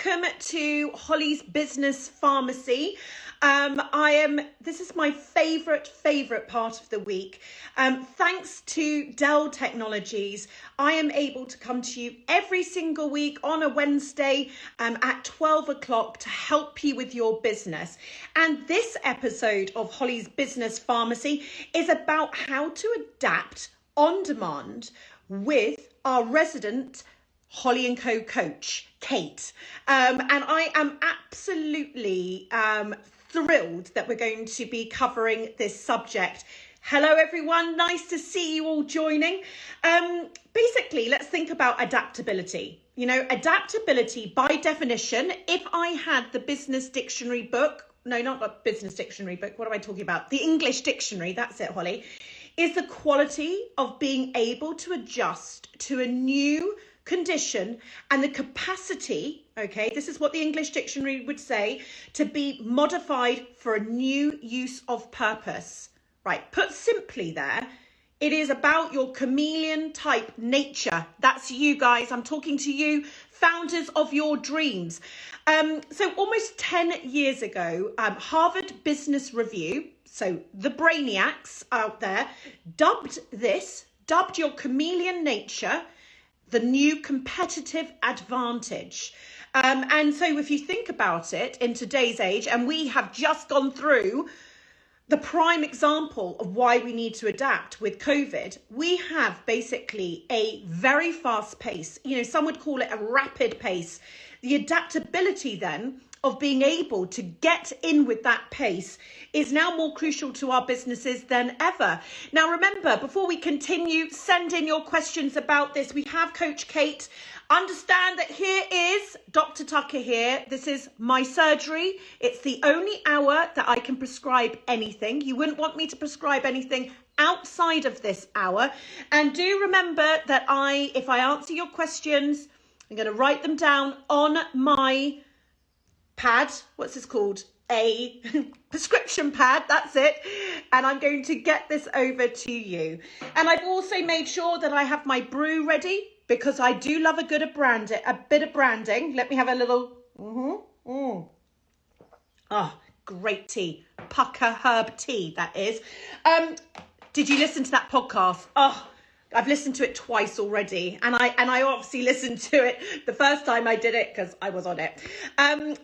welcome to Holly's Business Pharmacy. This is my favorite part of the week. Thanks to Dell Technologies, I am able to come to you every single week on a Wednesday at 12 o'clock to help you with your business. And this episode of Holly's Business Pharmacy is about how to adapt on demand with our resident Holly&Co Co-ach Kate. And I am absolutely thrilled that we're going to be covering this subject. Hello everyone, nice to see you all joining. Basically, let's think about adaptability. You know, adaptability by definition, if I had the business dictionary book, no, not a business dictionary book, what am I talking about? The English dictionary, that's it, Holly, is the quality of being able to adjust to a new condition and the capacity, okay, this is what the English dictionary would say, to be modified for a new use of purpose. Right, put simply there, it is about your chameleon type nature. That's you guys. I'm talking to you, founders of your dreams. So almost 10 years ago, Harvard Business Review, so the brainiacs out there, dubbed your chameleon nature the new competitive advantage. And so if you think about it in today's age, and we have just gone through the prime example of why we need to adapt with COVID, we have basically a very fast pace. You know, some would call it a rapid pace. The adaptability then of being able to get in with that pace is now more crucial to our businesses than ever. Now, remember, before we continue, send in your questions about this. We have Co-ach Kate. Understand that here is Dr. Tucker here. This is my surgery. It's the only hour that I can prescribe anything. You wouldn't want me to prescribe anything outside of this hour. And do remember that if I answer your questions, I'm going to write them down on my pad. What's this called? A prescription pad, that's it. And I'm going to get this over to you. And I've also made sure that I have my brew ready because I do love a bit of branding. Let me have a little, Oh, great tea. Pucker herb tea, that is. Did you listen to that podcast? Oh, I've listened to it twice already, and I obviously listened to it the first time I did it because I was on it.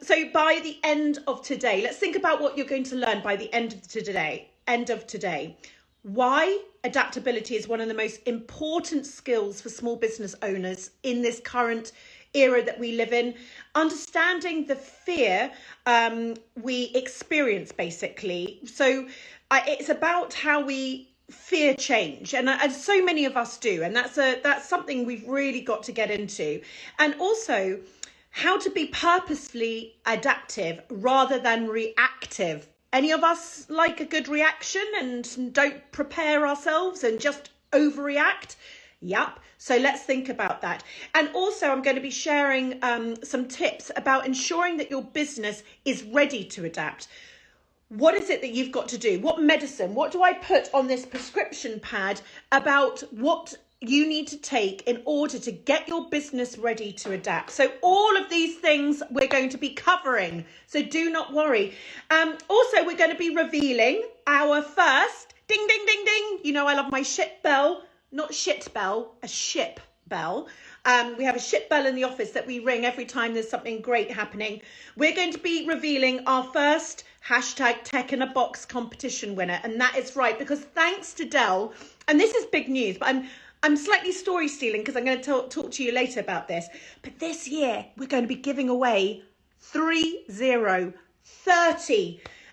So by the end of today, let's think about what you're going to learn by the end of today. Why adaptability is one of the most important skills for small business owners in this current era that we live in. Understanding the fear we experience, basically. So it's about how we fear change, and so many of us do, and that's something we've really got to get into. And also how to be purposefully adaptive rather than reactive. Any of us like a good reaction and don't prepare ourselves and just overreact? Yep. So let's think about that. And also I'm going to be sharing some tips about ensuring that your business is ready to adapt. What is it that you've got to do? What medicine? What do I put on this prescription pad about what you need to take in order to get your business ready to adapt? So all of these things we're going to be covering. So do not worry. Also, we're going to be revealing our first ding, ding, ding, ding. You know, I love my ship bell, not shit bell, a ship bell. We have a ship bell in the office that we ring every time there's something great happening. We're going to be revealing our first #Tech-in-a-Box competition winner. And that is right, because thanks to Dell, and this is big news, but I'm slightly story stealing because I'm going to talk to you later about this. But this year, we're going to be giving away 30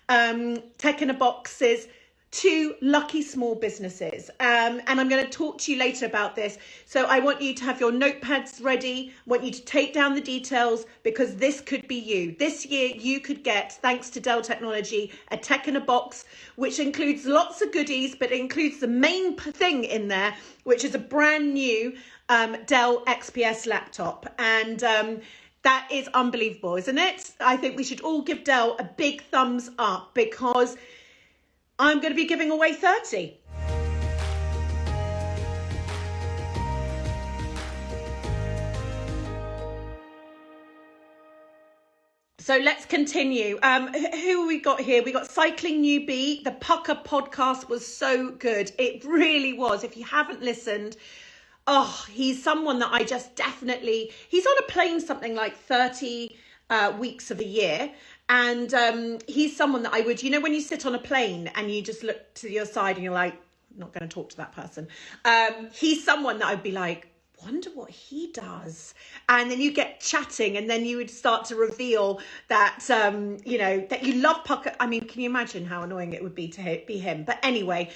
Tech-in-a-Boxes to lucky small businesses. And I'm going to talk to you later about this. So I want you to have your notepads ready. I want you to take down the details because this could be you. This year you could get, thanks to Dell Technology, a Tech-in-a-Box, which includes lots of goodies, but it includes the main thing in there, which is a brand new Dell XPS laptop. And that is unbelievable, isn't it? I think we should all give Dell a big thumbs up because I'm going to be giving away 30. So let's continue. Who have we got here? We got Cycling Newbie. The Pucker podcast was so good. It really was. If you haven't listened, he's someone that I just definitely, he's on a plane something like 30 weeks of a year. And he's someone that I would, when you sit on a plane and you just look to your side and you're like, not going to talk to that person. He's someone that I'd be like, wonder what he does. And then you get chatting and then you would start to reveal that, that you love Pucker. I mean, can you imagine how annoying it would be to be him? But anyway,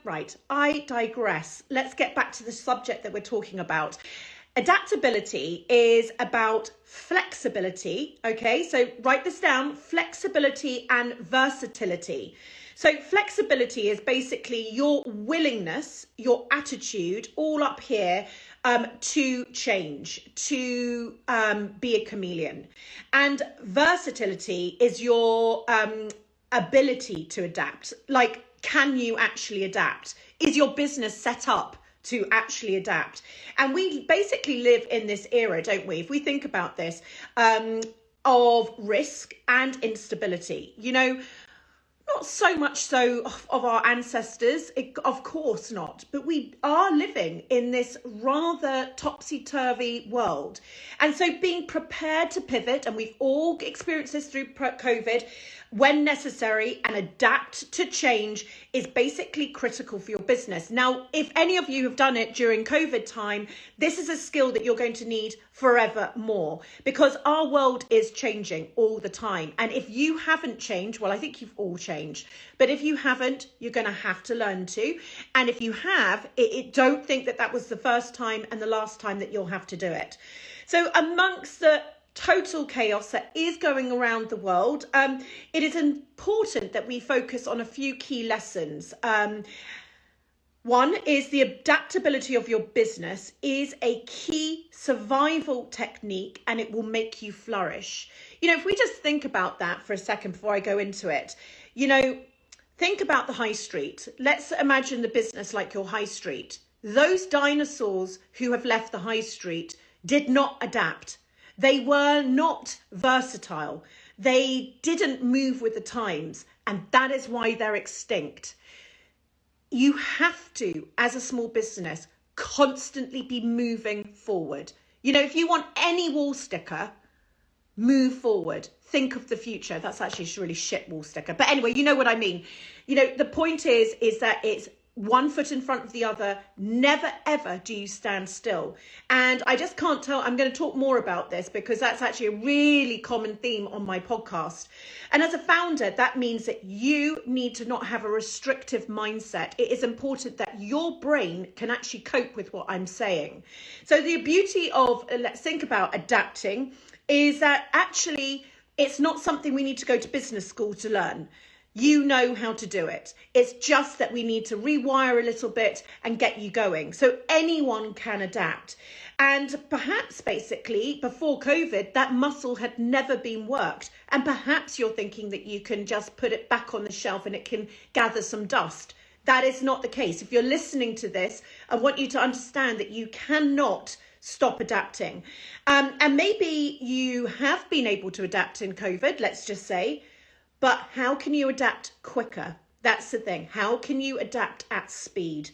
right, I digress. Let's get back to the subject that we're talking about. Adaptability is about flexibility. Okay, so write this down, flexibility and versatility. So flexibility is basically your willingness, your attitude, all up here, to change, to be a chameleon. And versatility is your ability to adapt. Like, can you actually adapt? Is your business set up to actually adapt? And we basically live in this era, don't we? If we think about this, of risk and instability, not so much so of our ancestors, of course not, but we are living in this rather topsy-turvy world. And so being prepared to pivot, and we've all experienced this through COVID, when necessary, and adapt to change is basically critical for your business. Now, if any of you have done it during COVID time, this is a skill that you're going to need forever more, because our world is changing all the time. And if you haven't changed, well, I think you've all changed, but if you haven't, you're going to have to learn to. And if you have, don't think that was the first time and the last time that you'll have to do it. So amongst the total chaos that is going around the world, it is important that we focus on a few key lessons. One is the adaptability of your business is a key survival technique, and it will make you flourish. If we just think about that for a second before I go into it, think about the high street. Let's imagine the business like your high street. Those dinosaurs who have left the high street did not adapt. They were not versatile. They didn't move with the times, and that is why they're extinct. You have to, as a small business, constantly be moving forward. If you want any wall sticker, move forward. Think of the future. That's actually a really shit wall sticker. But anyway, you know what I mean. The point is that it's one foot in front of the other. Never, ever do you stand still. And I just can't tell. I'm going to talk more about this because that's actually a really common theme on my podcast. And as a founder, that means that you need to not have a restrictive mindset. It is important that your brain can actually cope with what I'm saying. So the beauty of, let's think about adapting, is that actually it's not something we need to go to business school to learn. You know how to do it. It's just that we need to rewire a little bit and get you going. So anyone can adapt. And perhaps basically before COVID, that muscle had never been worked. And perhaps you're thinking that you can just put it back on the shelf and it can gather some dust. That is not the case. If you're listening to this, I want you to understand that you cannot stop adapting. And maybe you have been able to adapt in COVID, let's just say. But how can you adapt quicker? That's the thing. How can you adapt at speed?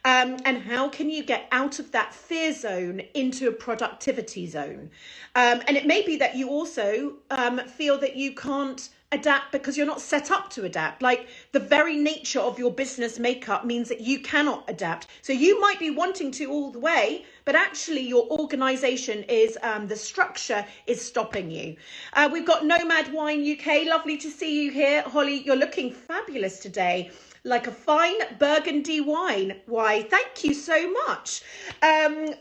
And how can you get out of that fear zone into a productivity zone? And it may be that you also feel that you can't adapt because you're not set up to adapt. Like the very nature of your business makeup means that you cannot adapt. So you might be wanting to all the way, but actually your organization is, the structure is stopping you. We've got Nomad Wine UK. Lovely to see you here. Holly, you're looking fabulous today. Like a fine Burgundy wine. Why, thank you so much.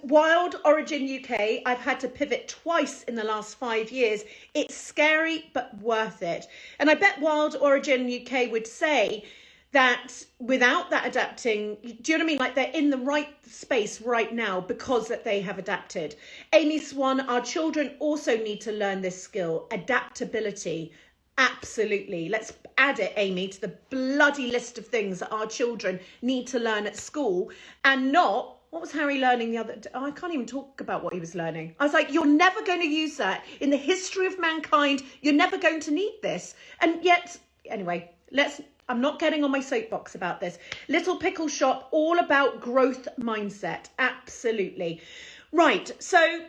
Wild Origin UK, I've had to pivot twice in the last 5 years. It's scary, but worth it. And I bet Wild Origin UK would say that without that adapting, do you know what I mean? Like they're in the right space right now because that they have adapted. Amy Swan, our children also need to learn this skill, adaptability. Absolutely. Let's add it, Amy, to the bloody list of things that our children need to learn at school and not what was Harry learning the other day? Oh, I can't even talk about what he was learning. I was like, you're never going to use that in the history of mankind. You're never going to need this. And yet, anyway, I'm not getting on my soapbox about this. Little Pickle Shop, all about growth mindset. Absolutely. Right. So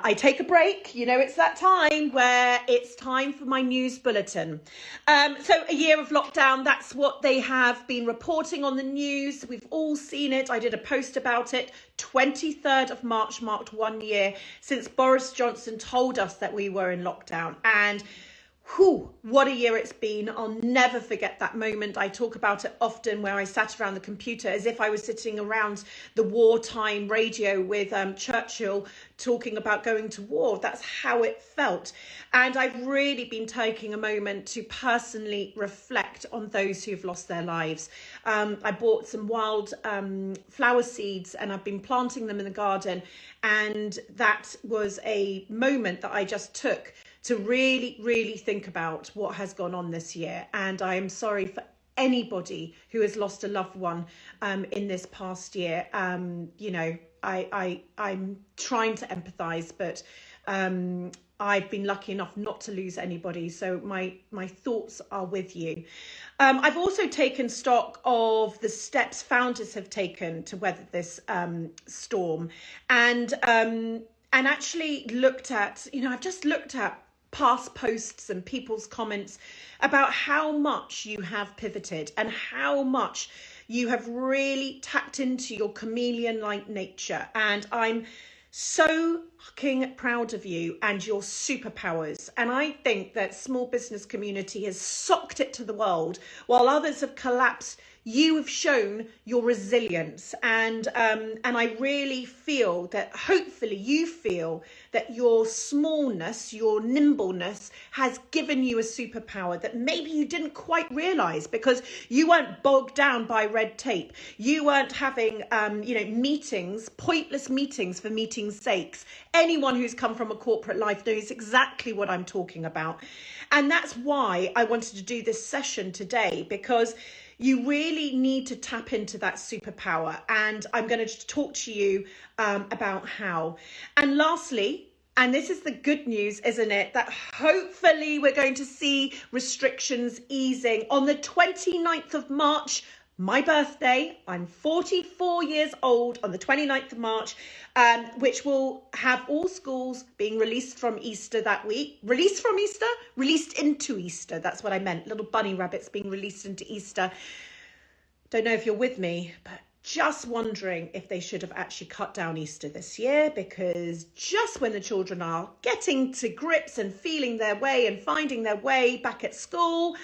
I take a break. You know, it's that time where it's time for my news bulletin. So a year of lockdown, that's what they have been reporting on the news. We've all seen it. I did a post about it. 23rd of March marked 1 year since Boris Johnson told us that we were in lockdown. And whew, what a year it's been. I'll never forget that moment. I talk about it often, where I sat around the computer as if I was sitting around the wartime radio with Churchill talking about going to war. That's how it felt. And I've really been taking a moment to personally reflect on those who've lost their lives. I bought some wild flower seeds and I've been planting them in the garden. And that was a moment that I just took to really, really think about what has gone on this year. And I am sorry for anybody who has lost a loved one in this past year. You know, I'm trying to empathise, but I've been lucky enough not to lose anybody. So my thoughts are with you. I've also taken stock of the steps founders have taken to weather this storm, and actually looked at, you know, I've just looked at past posts and people's comments about how much you have pivoted and how much you have really tapped into your chameleon-like nature. And I'm so fucking proud of you and your superpowers. And I think that small business community has socked it to the world while others have collapsed. You have shown your resilience, and I really feel that, hopefully you feel that your smallness, your nimbleness has given you a superpower that maybe you didn't quite realise, because you weren't bogged down by red tape. You weren't having meetings, pointless meetings for meetings' sakes. Anyone who's come from a corporate life knows exactly what I'm talking about. And that's why I wanted to do this session today, because you really need to tap into that superpower. And I'm going to talk to you about how. And lastly, and this is the good news, isn't it? That hopefully we're going to see restrictions easing on the 29th of March, my birthday. I'm 44 years old on the 29th of March, which will have all schools being released from Easter that week. Released from Easter? Released into Easter. That's what I meant. Little bunny rabbits being released into Easter. Don't know if you're with me, but just wondering if they should have actually cut down Easter this year, because just when the children are getting to grips and feeling their way and finding their way back at school,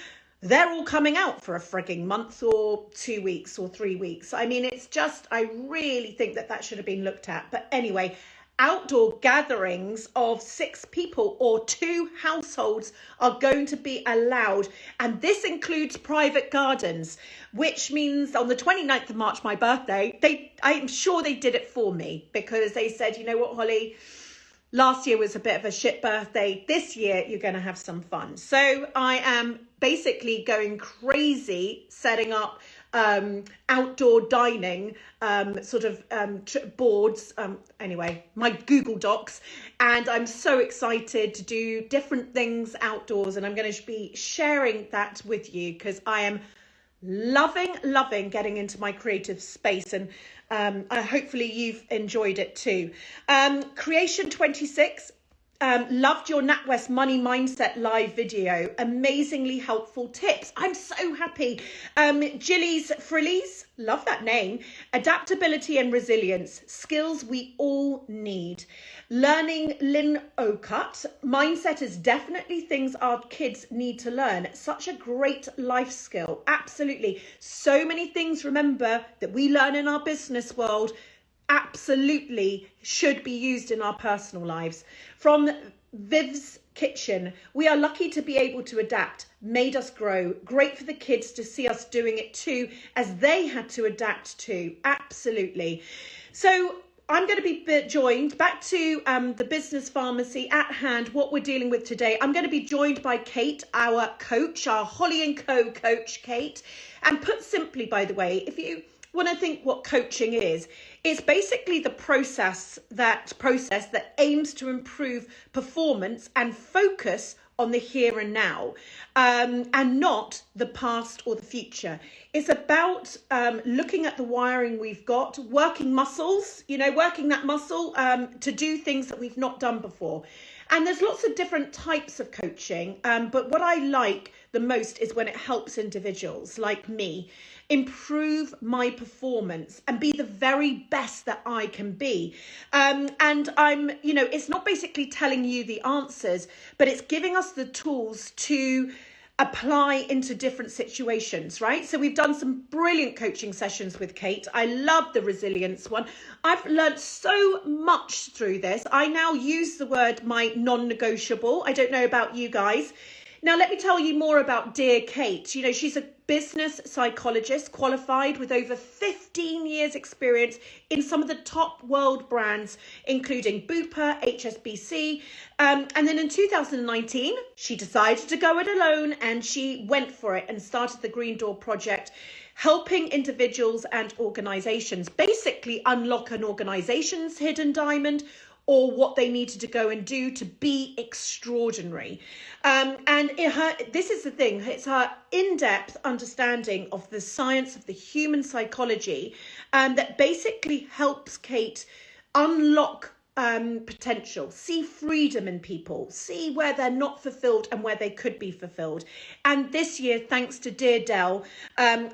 they're all coming out for a frigging month or 2 weeks or 3 weeks. I mean, it's just, I really think that should have been looked at. But anyway, outdoor gatherings of 6 people or 2 households are going to be allowed. And this includes private gardens, which means on the 29th of March, my birthday, I'm sure they did it for me, because they said, you know what, Holly, last year was a bit of a shit birthday. This year, you're going to have some fun. So I am basically going crazy setting up outdoor dining boards, anyway, my Google Docs, and I'm so excited to do different things outdoors, and I'm going to be sharing that with you, because I am loving getting into my creative space, and hopefully you've enjoyed it too. Creation 26, loved your NatWest Money Mindset live video. Amazingly helpful tips. I'm so happy. Jilly's Frillies, love that name. Adaptability and resilience, skills we all need. Learning Lynn Ocut, mindset is definitely things our kids need to learn. Such a great life skill. Absolutely. So many things, remember, that we learn in our business world absolutely should be used in our personal lives. From Viv's Kitchen, we are lucky to be able to adapt, made us grow. Great for the kids to see us doing it too, as they had to adapt to. Absolutely. So I'm going to be joined back to the business pharmacy at hand, what we're dealing with today. I'm going to be joined by Kate, our coach, our Holly&Co coach, Kate. And put simply, by the way, if you when I think what coaching is, it's basically the process that aims to improve performance and focus on the here and now, and not the past or the future. It's about looking at the wiring we've got, working muscles, working that muscle to do things that we've not done before. And there's lots of different types of coaching, but what I like the most is when it helps individuals like me improve my performance and be the very best that I can be. And I'm, it's not basically telling you the answers, but it's giving us the tools to apply into different situations, right? So we've done some brilliant coaching sessions with Kate. I love the resilience one. I've learned so much through this. I now use the word my non-negotiable. I don't know about you guys. Now, let me tell you more about dear Kate. She's a business psychologist qualified with over 15 years experience in some of the top world brands, including Bupa, HSBC. And then in 2019, she decided to go it alone and she went for it and started the Green Door Project, helping individuals and organizations basically unlock an organization's hidden diamond or what they needed to go and do to be extraordinary. This is the thing, it's her in-depth understanding of the science of the human psychology that basically helps Kate unlock potential, see freedom in people, see where they're not fulfilled and where they could be fulfilled. And this year, thanks to dear Dell,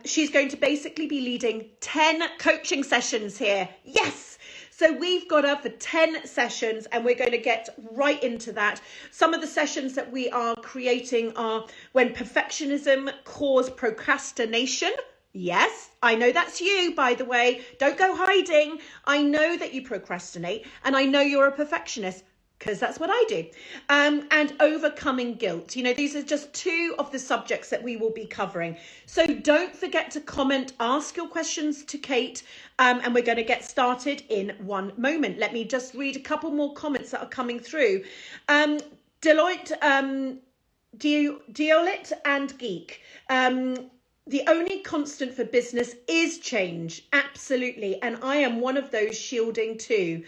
she's going to basically be leading 10 coaching sessions here. Yes! So we've got her for 10 sessions and we're going to get right into that. Some of the sessions that we are creating are when perfectionism caused procrastination. Yes, I know that's you, by the way. Don't go hiding. I know that you procrastinate and I know you're a perfectionist, because that's what I do. And overcoming guilt. These are just two of the subjects that we will be covering. So don't forget to comment, ask your questions to Kate, and we're going to get started in one moment. Let me just read a couple more comments that are coming through. Deloitte, Deolit and Geek. The only constant for business is change. Absolutely. And I am one of those shielding too.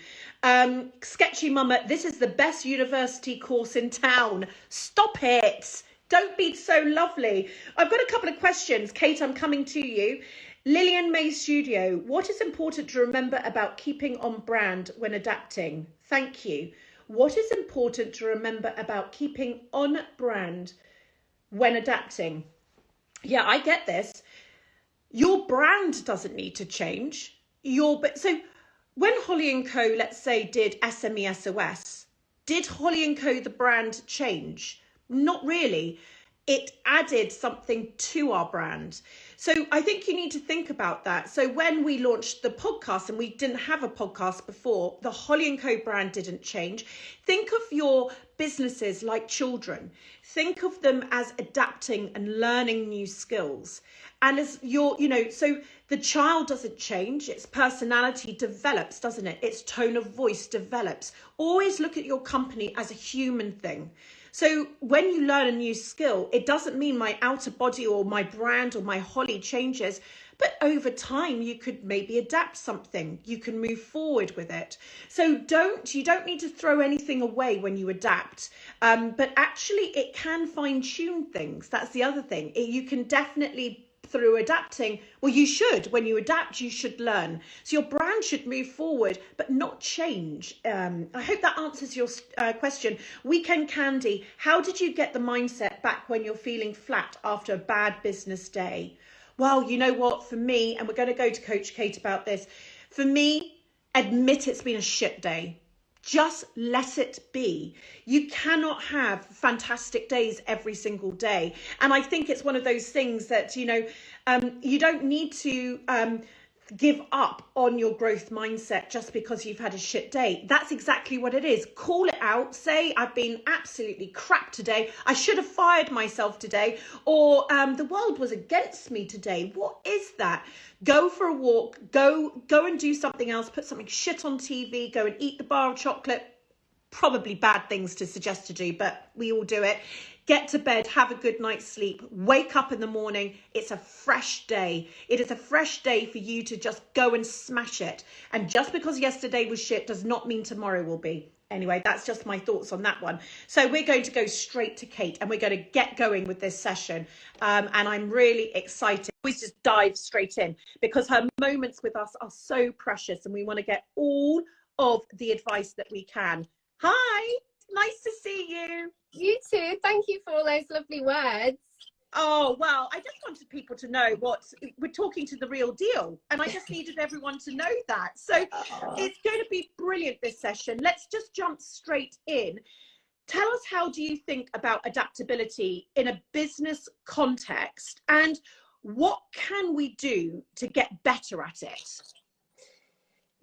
Sketchy Mama, this is the best university course in town. Stop it. Don't be so lovely. I've got a couple of questions. Kate, I'm coming to you. Lillian May Studio, what is important to remember about keeping on brand when adapting? Thank you. What is important to remember about keeping on brand when adapting? Yeah, I get this. Your brand doesn't need to change. So when Holly&Co, let's say, did SME SOS, did Holly&Co, the brand, change? Not really. It added something to our brand. So I think you need to think about that. So when we launched the podcast, and we didn't have a podcast before, the Holly&Co brand didn't change. Think of your businesses like children. Think of them as adapting and learning new skills. And as so the child doesn't change, its personality develops, doesn't it? Its tone of voice develops. Always look at your company as a human thing. So when you learn a new skill, it doesn't mean my outer body or my brand or my Holly changes, but over time you could maybe adapt something. You can move forward with it. So you don't need to throw anything away when you adapt, but actually it can fine tune things. That's the other thing. You can definitely, through adapting, well, you should. When you adapt, you should learn. So your brand should move forward, but not change. I hope that answers your question. Weekend Candy, how did you get the mindset back when you're feeling flat after a bad business day? Well, you know what, for me, and we're going to go to Coach Kate about this, for me, admit it's been a shit day. Just let it be. You cannot have fantastic days every single day. And I think it's one of those things that, you don't need to give up on your growth mindset just because you've had a shit day. That's exactly what it is. Call it out. Say, I've been absolutely crap today. I should have fired myself today. Or the world was against me today. What is that? Go for a walk. Go and do something else. Put something shit on TV. Go and eat the bar of chocolate. probably bad things to suggest to do, but we all do it. Get to bed, have a good night's sleep, wake up in the morning. It's a fresh day. It is a fresh day for you to just go and smash it. And just because yesterday was shit does not mean tomorrow will be. Anyway, that's just my thoughts on that one. So we're going to go straight to Kate and we're going to get going with this session. And I'm really excited. We just dive straight in because her moments with us are so precious and we want to get all of the advice that we can. Hi, nice to see you. You too. Thank you for all those lovely words. Oh, well, I just wanted people to know what we're talking to the real deal. And I just needed everyone to know that. So it's going to be brilliant, this session. Let's just jump straight in. Tell us, how do you think about adaptability in a business context? And what can we do to get better at it?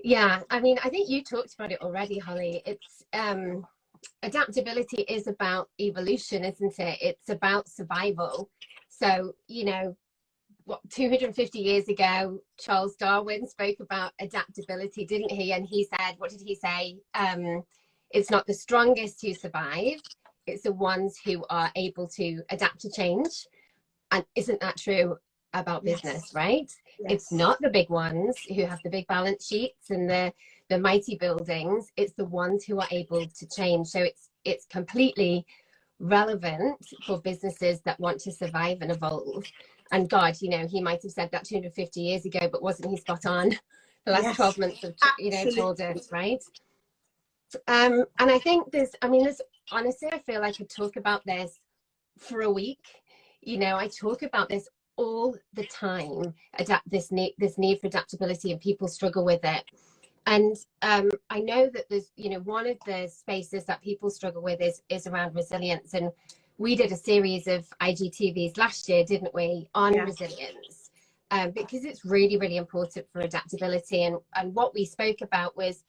Yeah, I mean, I think you talked about it already, Holly. It's adaptability is about evolution, isn't it? It's about survival. So, you know, what, 250 years ago, Charles Darwin spoke about adaptability, didn't he? And he said, what did he say? It's not the strongest who survive, it's the ones who are able to adapt to change. And isn't that true about business, yes. Right? Yes. It's not the big ones who have the big balance sheets and the mighty buildings. It's the ones who are able to change. So it's completely relevant for businesses that want to survive and evolve. And God, you know, he might have said that 250 years ago, but wasn't he spot on? The last 12 months of, you know, told us, right? And I think there's honestly, I feel I could talk about this for a week. You know, I talk about this all the time, this need for adaptability, and people struggle with it. And I know that there's, you know, one of the spaces that people struggle with is around resilience. And we did a series of IGTVs last year, didn't we, on resilience, because it's really, really important for adaptability. And what we spoke about was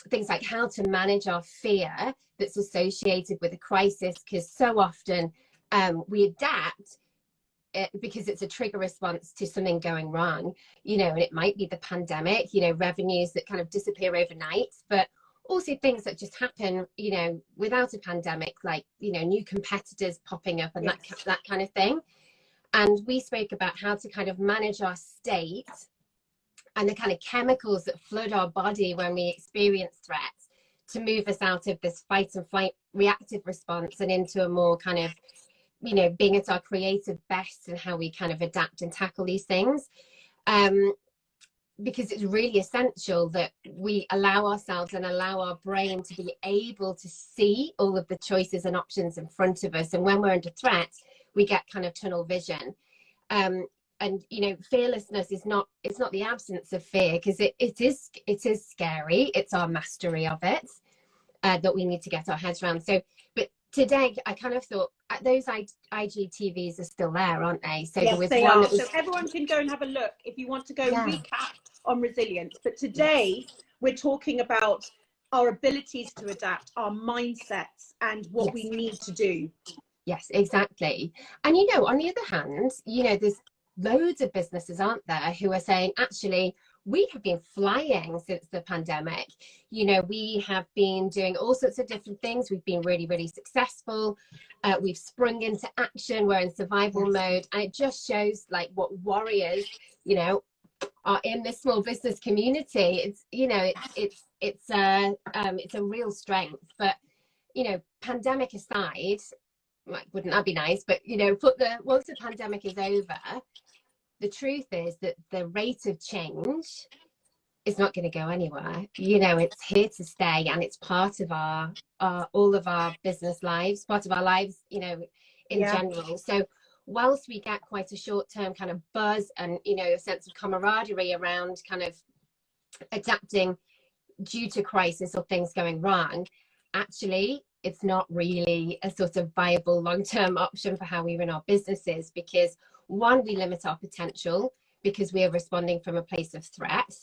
things like how to manage our fear that's associated with a crisis, because so often we adapt because it's a trigger response to something going wrong, you know, and it might be the pandemic, you know, revenues that kind of disappear overnight, but also things that just happen, you know, without a pandemic, like, you know, new competitors popping up and that kind of thing. And we spoke about how to kind of manage our state and the kind of chemicals that flood our body when we experience threats to move us out of this fight and flight reactive response and into a more kind of, you know, being at our creative best and how we kind of adapt and tackle these things. Because it's really essential that we allow ourselves and allow our brain to be able to see all of the choices and options in front of us. And when we're under threat, we get kind of tunnel vision. And, you know, fearlessness is not, it's not the absence of fear, because it is scary. It's our mastery of it that we need to get our heads around. So, but today I kind of thought those IGTVs are still there, aren't they? So yes, there was so everyone can go and have a look if you want to go recap on resilience. But today we're talking about our abilities to adapt, our mindsets, and what we need to do. Yes, exactly. And, you know, on the other hand, you know, there's loads of businesses, aren't there, who are saying, actually, we have been flying since the pandemic. You know, we have been doing all sorts of different things. We've been really, really successful. We've sprung into action. We're in survival mode. And it just shows like what warriors, you know, are in this small business community. It's, you know, it's a real strength. But, you know, pandemic aside, like, wouldn't that be nice? But, you know, once the pandemic is over, the truth is that the rate of change is not going to go anywhere. You know, it's here to stay, and it's part of our all of our business lives, part of our lives, you know, in general. So whilst we get quite a short-term kind of buzz and, you know, a sense of camaraderie around kind of adapting due to crisis or things going wrong, actually it's not really a sort of viable long-term option for how we run our businesses, because one, we limit our potential because we are responding from a place of threat,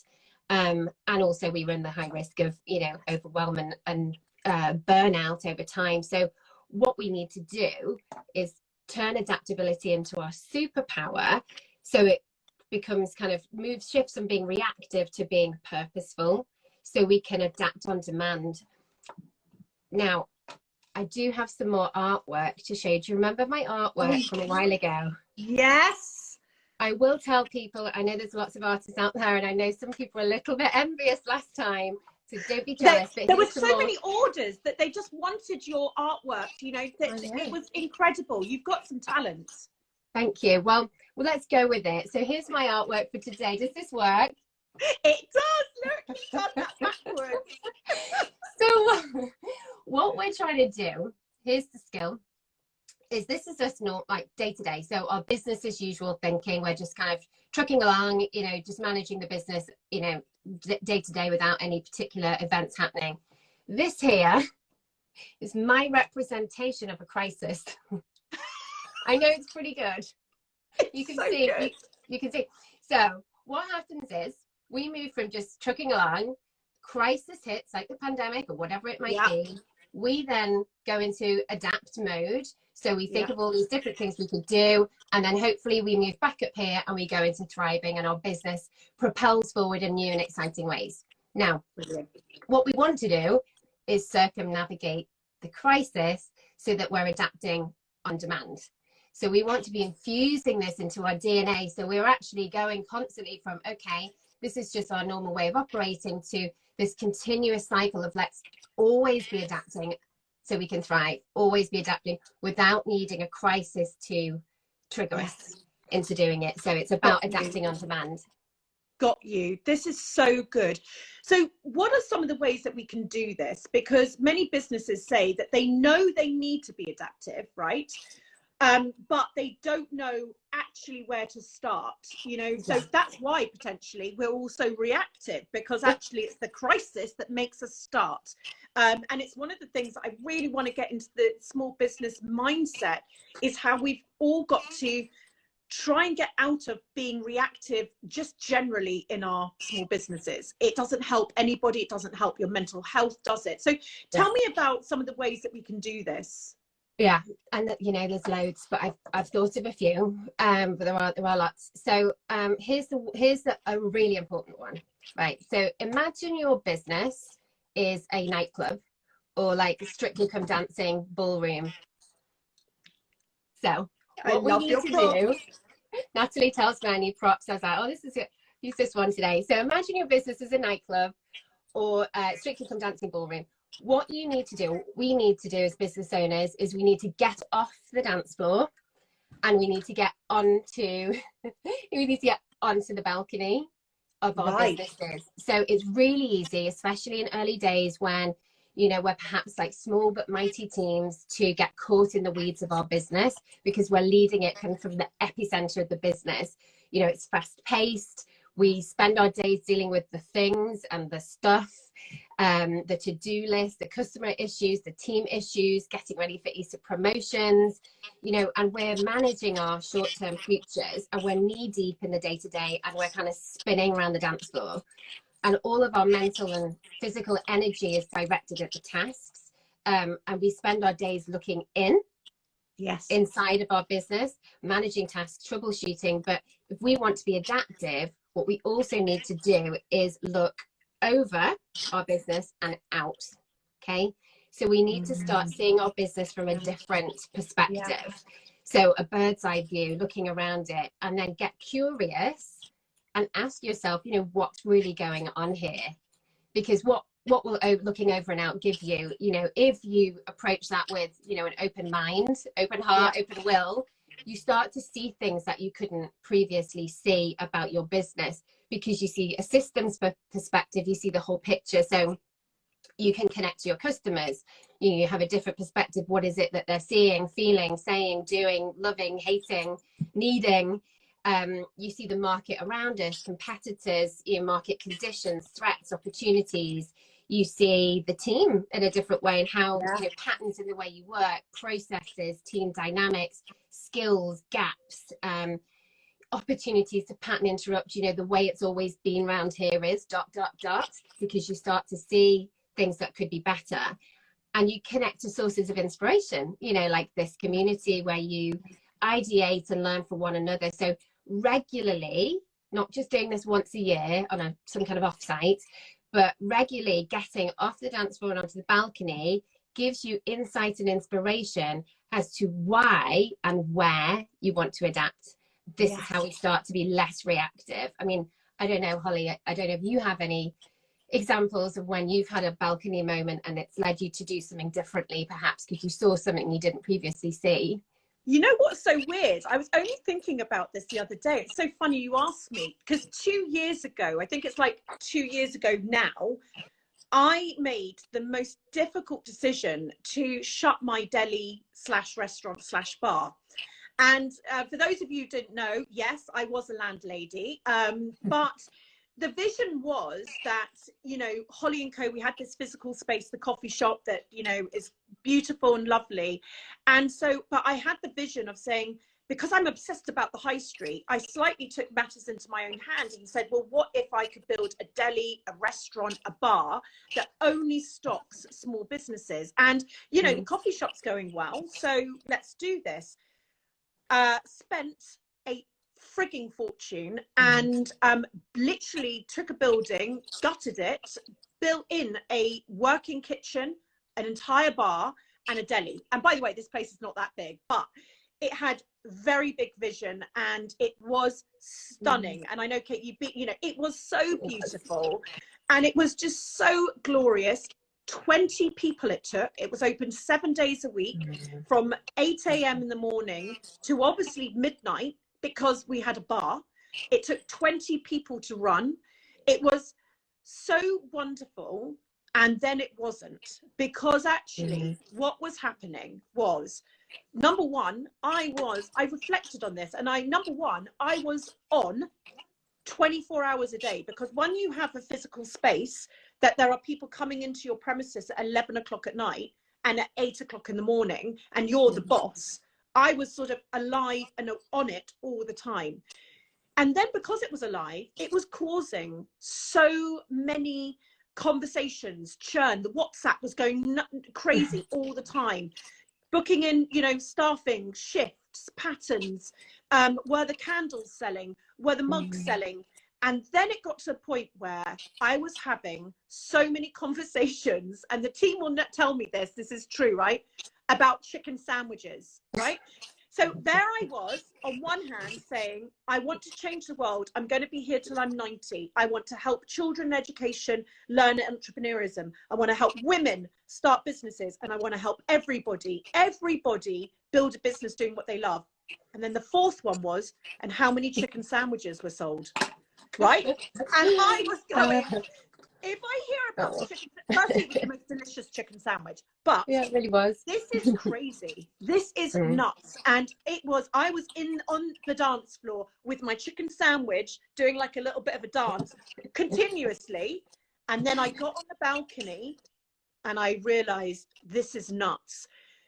and also we run the high risk of, you know, overwhelm and burnout over time. So what we need to do is turn adaptability into our superpower, so it becomes kind of shifts from being reactive to being purposeful, so we can adapt on demand. Now, I do have some more artwork to show you. Do you remember my artwork from a while ago? Yes. I will tell people, I know there's lots of artists out there, and I know some people were a little bit envious last time, so don't be jealous. There were so many orders that they just wanted your artwork. You know, it was incredible. You've got some talent. Thank you. Well, let's go with it. So here's my artwork for today. Does this work? It does. Look, you've done that backwards. So what we're trying to do, here's the skill, is this is just not like day to day. So our business as usual thinking, we're just kind of trucking along, you know, just managing the business, you know, day to day without any particular events happening. This here is my representation of a crisis. I know it's pretty good. You can see, you can see. So what happens is we move from just trucking along, crisis hits like the pandemic or whatever it might be. We then go into adapt mode. So we think of all these different things we could do, and then hopefully we move back up here and we go into thriving, and our business propels forward in new and exciting ways. Now, what we want to do is circumnavigate the crisis so that we're adapting on demand. So we want to be infusing this into our DNA. So we're actually going constantly from, okay, this is just our normal way of operating, to this continuous cycle of let's always be adapting so we can thrive, always be adapting without needing a crisis to trigger us into doing it. So it's about adapting on demand. Got you. This is so good. So what are some of the ways that we can do this? Because many businesses say that they know they need to be adaptive, right? But they don't know actually where to start, you know, so that's why potentially we're also reactive, because actually it's the crisis that makes us start. And it's one of the things that I really want to get into the small business mindset, is how we've all got to try and get out of being reactive just generally in our small businesses. It doesn't help anybody. It doesn't help your mental health, does it? So tell me about some of the ways that we can do this. Yeah, and you know, there's loads, but I've thought of a few, but there are lots. So here's a really important one, right? So imagine your business is a nightclub, or like Strictly Come Dancing ballroom. So what we need to do, Natalie tells me I need props. I was like, oh, this is it. Use this one today. So imagine your business is a nightclub or Strictly Come Dancing ballroom. What you need to do, we need to do as business owners, is we need to get off the dance floor, and we need to get onto the balcony of our businesses. So it's really easy, especially in early days when, you know, we're perhaps like small but mighty teams, to get caught in the weeds of our business, because we're leading it kind of from the epicenter of the business. You know, it's fast paced. We spend our days dealing with the things and the stuff, the to-do list, the customer issues, the team issues, getting ready for Easter promotions, you know, and we're managing our short-term futures, and we're knee-deep in the day-to-day, and we're kind of spinning around the dance floor. And all of our mental and physical energy is directed at the tasks. And we spend our days looking inside of our business, managing tasks, troubleshooting. But if we want to be adaptive, what we also need to do is look over our business and out. Okay, so we need to start seeing our business from a different perspective. So a bird's eye view, looking around it, and then get curious and ask yourself, you know, what's really going on here? Because what will looking over and out give you, you know, if you approach that with, you know, an open mind, open heart, open will, you start to see things that you couldn't previously see about your business, because you see a systems perspective, you see the whole picture. So you can connect to your customers, you have a different perspective. What is it that they're seeing, feeling, saying, doing, loving, hating, needing? You see the market around us, competitors, you know, market conditions, threats, opportunities. You see the team in a different way, and how, you know, patterns in the way you work, processes, team dynamics, skills, gaps, opportunities to pattern interrupt. You know, the way it's always been around here is ... because you start to see things that could be better, and you connect to sources of inspiration, you know, like this community where you ideate and learn from one another. So regularly, not just doing this once a year on some kind of offsite, but regularly getting off the dance floor and onto the balcony gives you insight and inspiration as to why and where you want to adapt. This is how we start to be less reactive. I mean, I don't know, Holly, I don't know if you have any examples of when you've had a balcony moment and it's led you to do something differently, perhaps because you saw something you didn't previously see. You know what's so weird? I was only thinking about this the other day. It's so funny you asked me, because 2 years ago, I think it's like 2 years ago now, I made the most difficult decision to shut my deli slash restaurant slash bar. And for those of you who didn't know, yes, I was a landlady, but the vision was that, you know, Holly and Co, we had this physical space, the coffee shop that, you know, is beautiful and lovely. And so, but I had the vision of saying, because I'm obsessed about the high street, I slightly took matters into my own hands and said, well, what if I could build a deli, a restaurant, a bar that only stocks small businesses? And, you know, the coffee shop's going well, so let's do this. Spent a frigging fortune and literally took a building, gutted it, built in a working kitchen, an entire bar and a deli. And by the way, this place is not that big, but it had very big vision and it was stunning. And I know, Kate, you know, it was so beautiful and it was just so glorious. 20 people it took. It was open 7 days a week from 8 a.m. in the morning to obviously midnight, because we had a bar. It took 20 people to run. It was so wonderful. And then it wasn't, because actually what was happening was, number one, I reflected on this and I was on 24 hours a day, because when you have a physical space that there are people coming into your premises at 11 o'clock at night and at 8 o'clock in the morning and you're the boss, I was sort of alive and on it all the time. And then because it was alive, it was causing so many conversations, churn. The WhatsApp was going crazy all the time, booking in, you know, staffing, shifts, patterns, were the candles selling, were the mugs selling? And then it got to a point where I was having so many conversations, and the team will not tell me this is true, right, about chicken sandwiches, right? So there I was, on one hand, saying, I want to change the world. I'm going to be here till I'm 90. I want to help children education, learn entrepreneurism. I want to help women start businesses. And I want to help everybody build a business doing what they love. And then the fourth one was, and how many chicken sandwiches were sold, right? And I was going, if I hear about chicken, firstly, it was the most delicious chicken sandwich, but yeah, it really was. This is crazy. This is nuts. And I was on the dance floor with my chicken sandwich, doing like a little bit of a dance continuously. And then I got on the balcony and I realized this is nuts.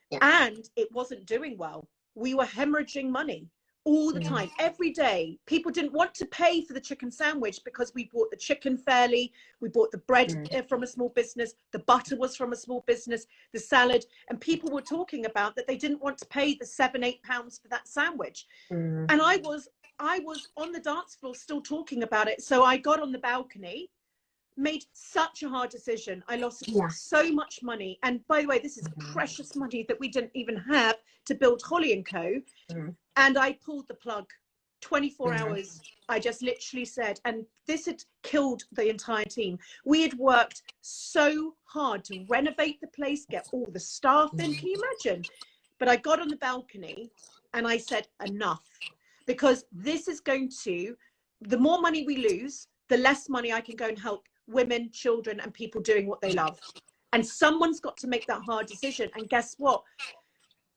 Yeah. And it wasn't doing well. We were hemorrhaging money all the time, every day. People didn't want to pay for the chicken sandwich because we bought the chicken fairly, we bought the bread from a small business, the butter was from a small business, the salad, and people were talking about that they didn't want to pay the £7-8 for that sandwich. And I was on the dance floor still talking about it. So I got on the balcony, made such a hard decision. I lost so much money. And by the way, this is precious money that we didn't even have to build Holly and Co. And I pulled the plug. 24 hours. I just literally said, and this had killed the entire team. We had worked so hard to renovate the place, get all the staff in. Can you imagine? But I got on the balcony and I said, enough, because this is going to, the more money we lose, the less money I can go and help women, children, and people doing what they love. And someone's got to make that hard decision. And guess what?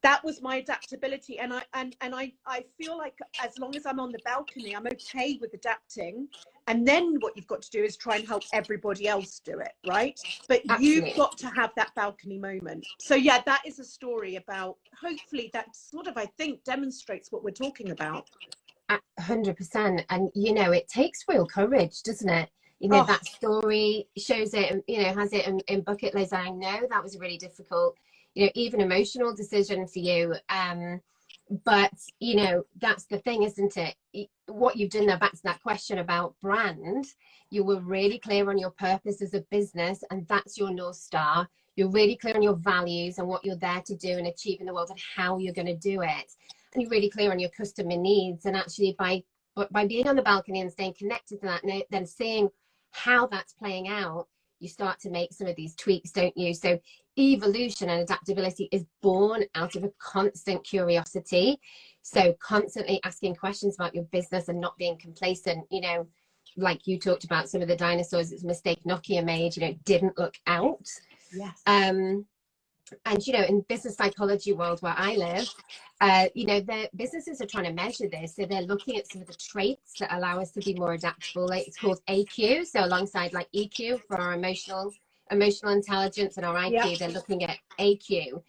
That was my adaptability. And I feel like as long as I'm on the balcony, I'm okay with adapting. And then what you've got to do is try and help everybody else do it, right? But Absolutely. You've got to have that balcony moment. So yeah, that is a story about, hopefully that sort of, I think, demonstrates what we're talking about. 100%. And, you know, it takes real courage, doesn't it? You know, that story shows it, you know, has it in bucket list. I know that was a really difficult, you know, even emotional decision for you. But, you know, that's the thing, isn't it? What you've done there, back to that question about brand, you were really clear on your purpose as a business, and that's your North Star. you're really clear on your values and what you're there to do and achieve in the world and how you're going to do it, and you're really clear on your customer needs, and actually by being on the balcony and staying connected to that, and then seeing how that's playing out, you start to make some of these tweaks, don't you? So evolution and adaptability is born out of a constant curiosity. So constantly asking questions about your business and not being complacent, you know, like you talked about some of the dinosaurs, it's a mistake Nokia made, you know, didn't look out. Yes. And, you know, in business psychology world where I live, you know, the businesses are trying to measure this. So they're looking at some of the traits that allow us to be more adaptable. Like, it's called AQ. So alongside like EQ for our emotional intelligence and our IQ, they're looking at AQ,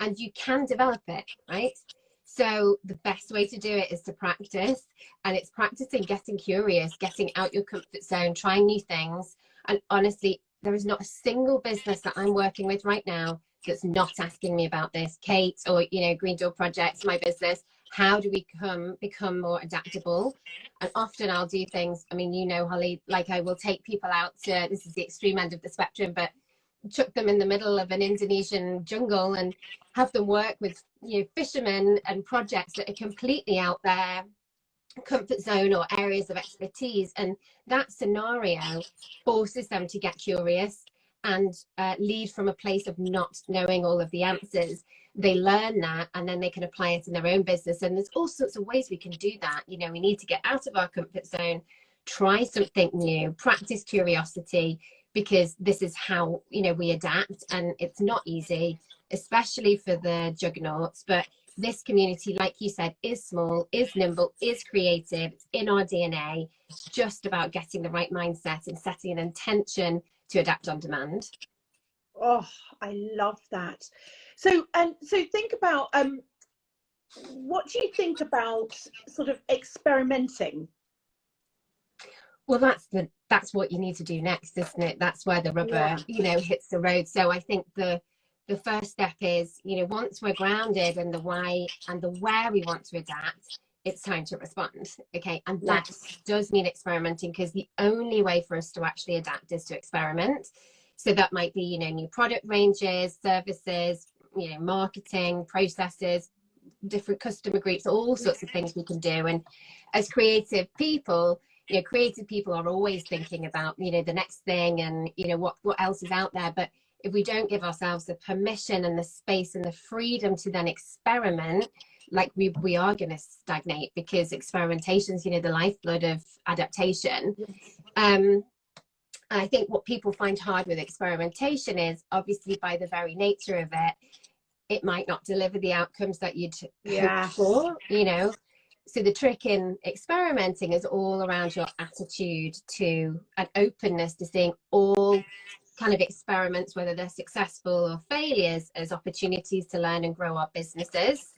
and you can develop it, right? So the best way to do it is to practice, and it's practicing getting curious, getting out your comfort zone, trying new things. And honestly, there is not a single business that I'm working with right now that's not asking me about this. Kate, or, you know, Green Door Projects, my business, how do we become more adaptable? And often I'll do things, I mean, you know, Holly, like I will take people out to, this is the extreme end of the spectrum, but chuck them in the middle of an Indonesian jungle and have them work with, you know, fishermen and projects that are completely out their comfort zone or areas of expertise. And that scenario forces them to get curious and lead from a place of not knowing all of the answers. They learn that, and then they can apply it in their own business. And there's all sorts of ways we can do that. You know, we need to get out of our comfort zone, try something new, practice curiosity, because this is how, you know, we adapt. And it's not easy, especially for the juggernauts. But this community, like you said, is small, is nimble, is creative. It's in our DNA. It's just about getting the right mindset and setting an intention to adapt on demand. Oh, I love that. So think about what do you think about sort of experimenting? Well, that's what you need to do next, isn't it? That's where the rubber, you know, hits the road. So I think the first step is, you know, once we're grounded in the why and the where we want to adapt, it's time to respond. Okay. And that does mean experimenting, because the only way for us to actually adapt is to experiment. So that might be, you know, new product ranges, services, you know, marketing, processes, different customer groups, all sorts of things we can do. And as creative people, you know, creative people are always thinking about, you know, the next thing and, you know, what else is out there. But if we don't give ourselves the permission and the space and the freedom to then experiment, like we are going to stagnate, because experimentation is, you know, the lifeblood of adaptation. I think what people find hard with experimentation is, obviously, by the very nature of it, it might not deliver the outcomes that you'd hope for, you know. So the trick in experimenting is all around your attitude to an openness to seeing all kind of experiments, whether they're successful or failures, as opportunities to learn and grow our businesses.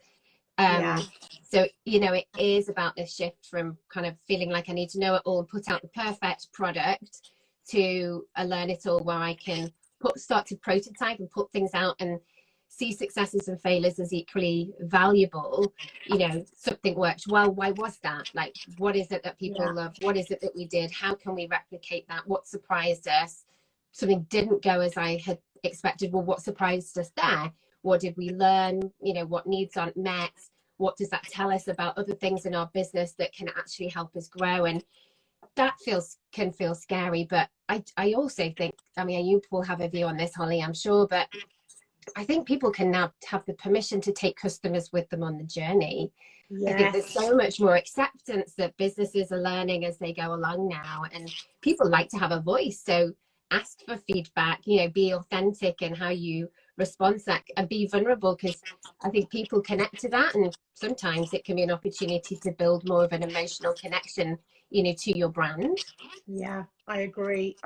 So, you know, it is about this shift from kind of feeling like I need to know it all and put out the perfect product, to a learn it all, where I can start to prototype and put things out and see successes and failures as equally valuable. You know, something worked well, why was that? Like, what is it that people love? What is it that we did? How can we replicate that? What surprised us? Something didn't go as I had expected. Well, what surprised us there? What did we learn? You know, what needs aren't met? What does that tell us about other things in our business that can actually help us grow? And that can feel scary, but I also think, I mean, you will have a view on this, Holly, I'm sure, but I think people can now have the permission to take customers with them on the journey. I think there's so much more acceptance that businesses are learning as they go along now, and people like to have a voice. So ask for feedback, you know, be authentic in how you respond to that, and be vulnerable, because I think people connect to that, and sometimes it can be an opportunity to build more of an emotional connection, you know, to your brand. Yeah, I agree.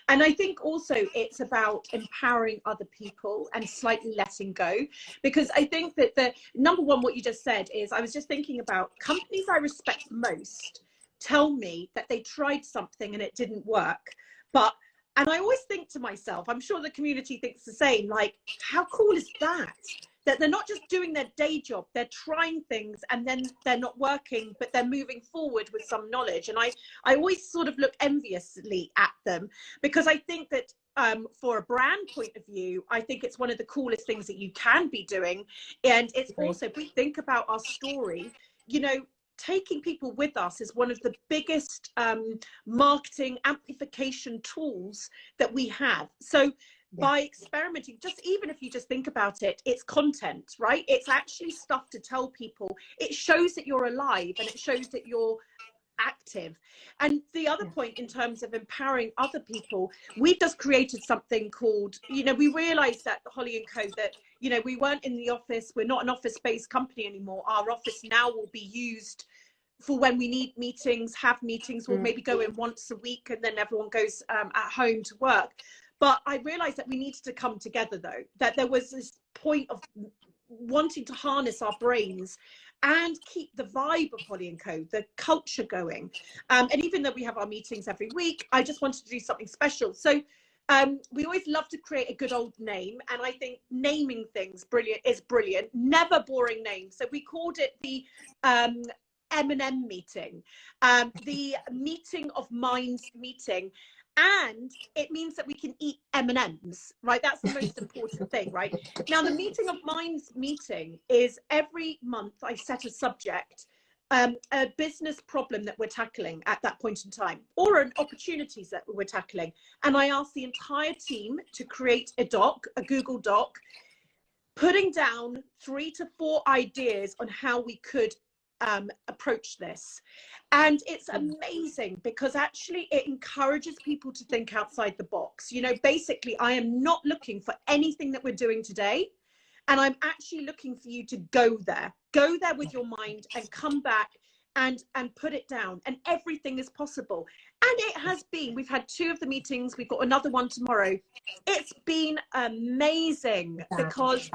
And I think also it's about empowering other people and slightly letting go, because I think that the number one, what you just said is, I was just thinking about companies I respect most tell me that they tried something and it didn't work. And I always think to myself, I'm sure the community thinks the same, like, how cool is that? That they're not just doing their day job, they're trying things and then they're not working, but they're moving forward with some knowledge. And I always sort of look enviously at them, because I think that for a brand point of view, I think it's one of the coolest things that you can be doing. And it's also, if we think about our story, you know, taking people with us is one of the biggest marketing amplification tools that we have. So by experimenting, just even if you just think about it, it's content, right? It's actually stuff to tell people. It shows that you're alive and it shows that you're active. And the other point in terms of empowering other people, we've just created something called, you know, we realized that Holly&Co that, you know, we weren't in the office, we're not an office-based company anymore. Our office now will be used for when we need meetings, have meetings. We'll maybe go in once a week and then everyone goes at home to work. But I realized that we needed to come together, though, that there was this point of wanting to harness our brains and keep the vibe of Holly&Co, the culture going. And even though we have our meetings every week, I just wanted to do something special. So we always love to create a good old name. And I think naming things is brilliant. Never boring names. So we called it the M&M meeting, the meeting of minds meeting. And it means that we can eat M&Ms, right? That's the most important thing, right? Now, the meeting of minds meeting is every month I set a subject, a business problem that we're tackling at that point in time, or an opportunities that we're tackling. And I ask the entire team to create a doc, a Google Doc, putting down 3 to 4 ideas on how we could approach this. And it's amazing because actually it encourages people to think outside the box. You know, basically, I am not looking for anything that we're doing today. And I'm actually looking for you to go there with your mind and come back and put it down. And everything is possible. And it has been, we've had 2 of the meetings. We've got another one tomorrow. It's been amazing because,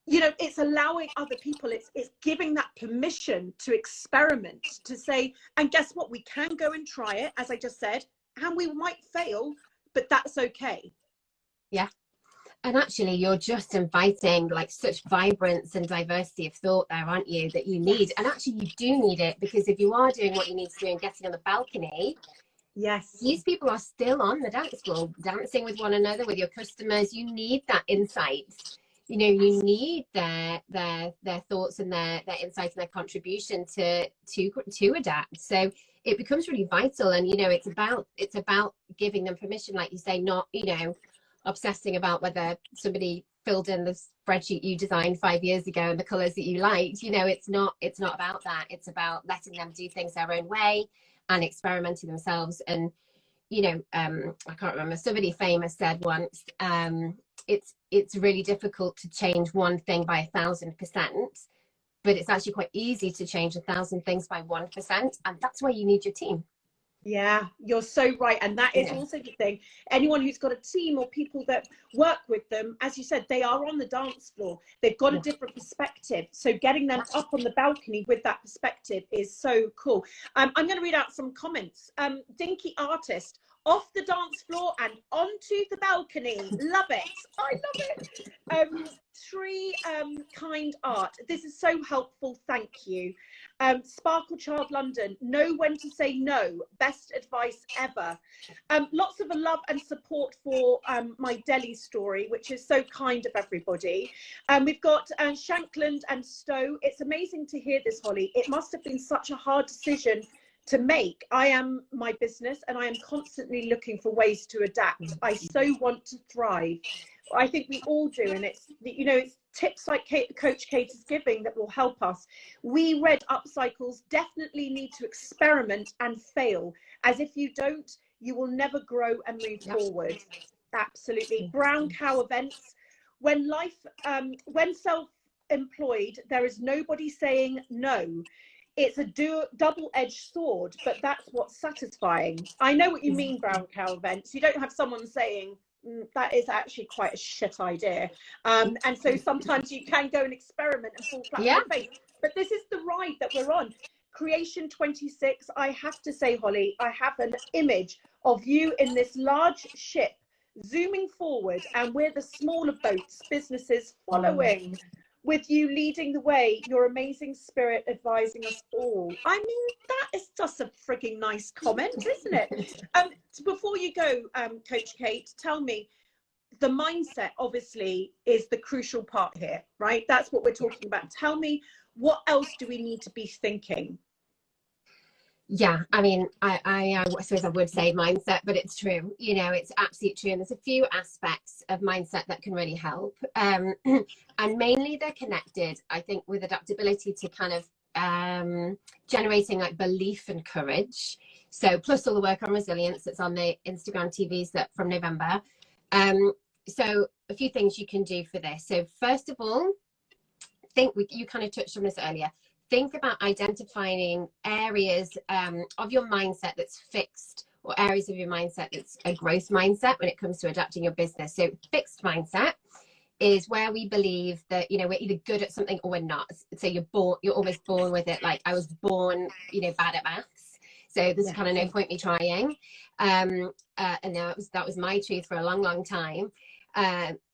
you know, it's allowing other people, it's giving that permission to experiment, to say, and guess what, we can go and try it, as I just said, and we might fail, but that's okay. Yeah. And actually, you're just inviting like such vibrance and diversity of thought there, aren't you, that you need. And actually, you do need it, because if you are doing what you need to do and getting on the balcony, these people are still on the dance floor, dancing with one another, with your customers. You need that insight. You know, you need their thoughts and their insights and their contribution to adapt. So it becomes really vital. And, you know, it's about giving them permission, like you say, not, you know, obsessing about whether somebody filled in the spreadsheet you designed 5 years ago and the colors that you liked. You know, it's not about that. It's about letting them do things their own way and experimenting themselves. And, you know, I can't remember, somebody famous said once, it's really difficult to change one thing by 1,000%, but it's actually quite easy to change 1,000 things by 1%. And that's why you need your team. Yeah, you're so right. And that is also the thing. Anyone who's got a team or people that work with them, as you said, they are on the dance floor. They've got a different perspective. So getting them up on the balcony with that perspective is so cool. I'm going to read out some comments. Dinky Artist, off the dance floor and onto the balcony. Love it. I love it. Tree Kind Art. This is so helpful. Thank you. Sparkle Child London. Know when to say no. Best advice ever. Lots of love and support for my deli story, which is so kind of everybody. We've got Shankland and Stowe. It's amazing to hear this, Holly. It must have been such a hard decision to make. I am my business and I am constantly looking for ways to adapt. I so want to thrive. I think we all do, and it's, you know, it's tips like Coach Kate is giving that will help us. We Red Upcycles definitely need to experiment and fail, as if you don't, you will never grow and move forward. Absolutely. Brown Cow Events. When self-employed, there is nobody saying no. It's a double-edged sword, but that's what's satisfying. I know what you mean, Brown Cow Events. You don't have someone saying, that is actually quite a shit idea. And so sometimes you can go and experiment and fall flat on your face. But this is the ride that we're on. Creation 26, I have to say, Holly, I have an image of you in this large ship zooming forward, and we're the smaller boats, businesses following. with you leading the way, your amazing spirit advising us all. I mean, that is just a freaking nice comment, isn't it? Before you go, Coach Kate, tell me, the mindset obviously is the crucial part here, right? That's what we're talking about. Tell me, what else do we need to be thinking? Yeah, I mean, I suppose I would say mindset, but it's true. You know, it's absolutely true. And there's a few aspects of mindset that can really help. And mainly they're connected, I think, with adaptability to kind of generating like belief and courage. So plus all the work on resilience that's on the Instagram TVs that from November. So a few things you can do for this. So first of all, you kind of touched on this earlier. Think about identifying areas of your mindset that's fixed, or areas of your mindset that's a growth mindset when it comes to adapting your business. So fixed mindset is where we believe that, you know, we're either good at something or we're not. So you're almost born with it. Like I was born, you know, bad at maths. So there's kind of no point me trying. And that was my truth for a long, long time.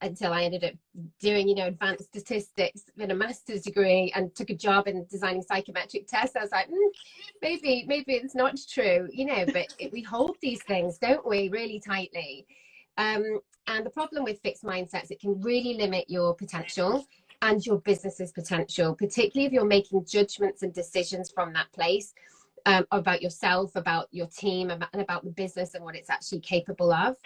Until I ended up doing, you know, advanced statistics in a master's degree and took a job in designing psychometric tests. I was like, maybe it's not true, you know, but we hold these things, don't we, really tightly. And the problem with fixed mindsets, it can really limit your potential and your business's potential, particularly if you're making judgments and decisions from that place about yourself, about your team, and about the business and what it's actually capable of.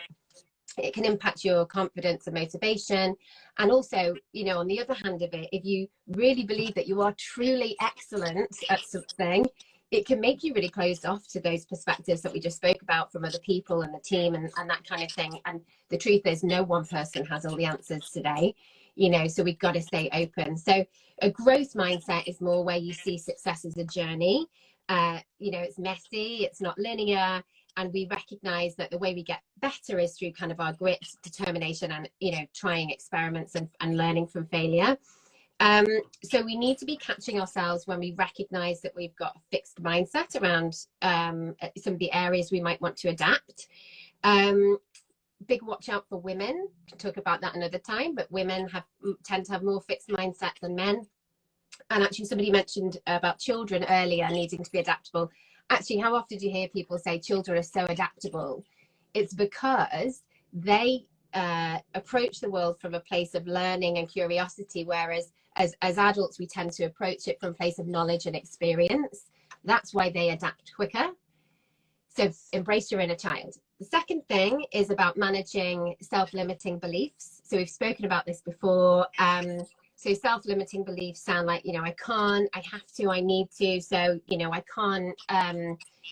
It can impact your confidence and motivation. And also, you know, on the other hand of it, if you really believe that you are truly excellent at something, it can make you really closed off to those perspectives that we just spoke about from other people and the team and that kind of thing. And the truth is, no one person has all the answers today, you know, so we've got to stay open. So a growth mindset is more where you see success as a journey. You know, it's messy, it's not linear. And we recognize that the way we get better is through kind of our grit, determination, and, you know, trying experiments and learning from failure. So we need to be catching ourselves when we recognize that we've got a fixed mindset around some of the areas we might want to adapt. Big watch out for women. We can talk about that another time, but women tend to have more fixed mindset than men. And actually, somebody mentioned about children earlier needing to be adaptable. Actually, how often do you hear people say children are so adaptable? It's because they approach the world from a place of learning and curiosity, whereas as adults, we tend to approach it from a place of knowledge and experience. That's why they adapt quicker. So embrace your inner child. The second thing is about managing self-limiting beliefs. So we've spoken about this before. So self-limiting beliefs sound like, you know, I can't, I have to, I need to. So, you know, I can't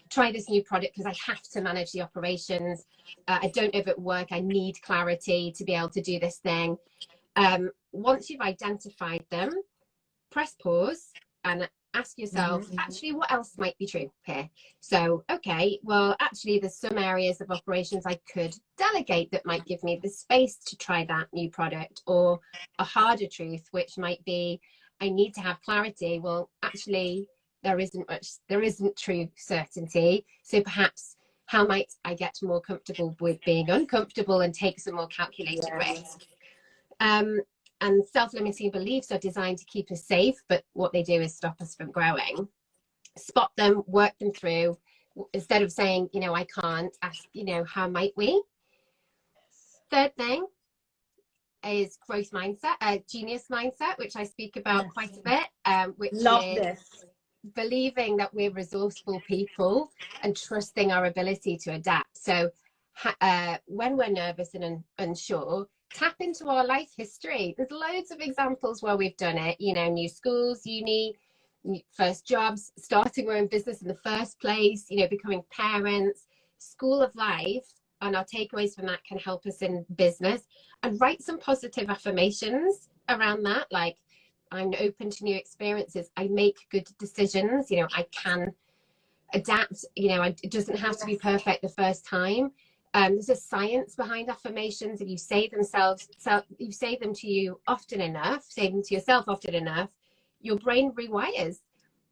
try this new product because I have to manage the operations. I don't know if it will work. I need clarity to be able to do this thing. Once you've identified them, press pause and ask yourself, actually, what else might be true here? So, okay, well, actually, there's some areas of operations I could delegate that might give me the space to try that new product, or a harder truth, which might be, I need to have clarity. Well, actually, there isn't true certainty. So perhaps how might I get more comfortable with being uncomfortable and take some more calculated risks? And self-limiting beliefs are designed to keep us safe, but what they do is stop us from growing. Spot them, work them through. Instead of saying, you know, I can't, ask, you know, how might we? Third thing is growth mindset, genius mindset, which I speak about quite a bit, which is believing that we're resourceful people and trusting our ability to adapt. So when we're nervous and unsure, tap into our life history. There's loads of examples where we've done it, you know, new schools, uni, first jobs, starting our own business in the first place, you know, becoming parents, school of life. And our takeaways from that can help us in business. And write some positive affirmations around that, like, I'm open to new experiences, I make good decisions, you know, I can adapt, you know, it doesn't have to be perfect the first time. There's a science behind affirmations. If you say you say them to you often enough, say them to yourself often enough, your brain rewires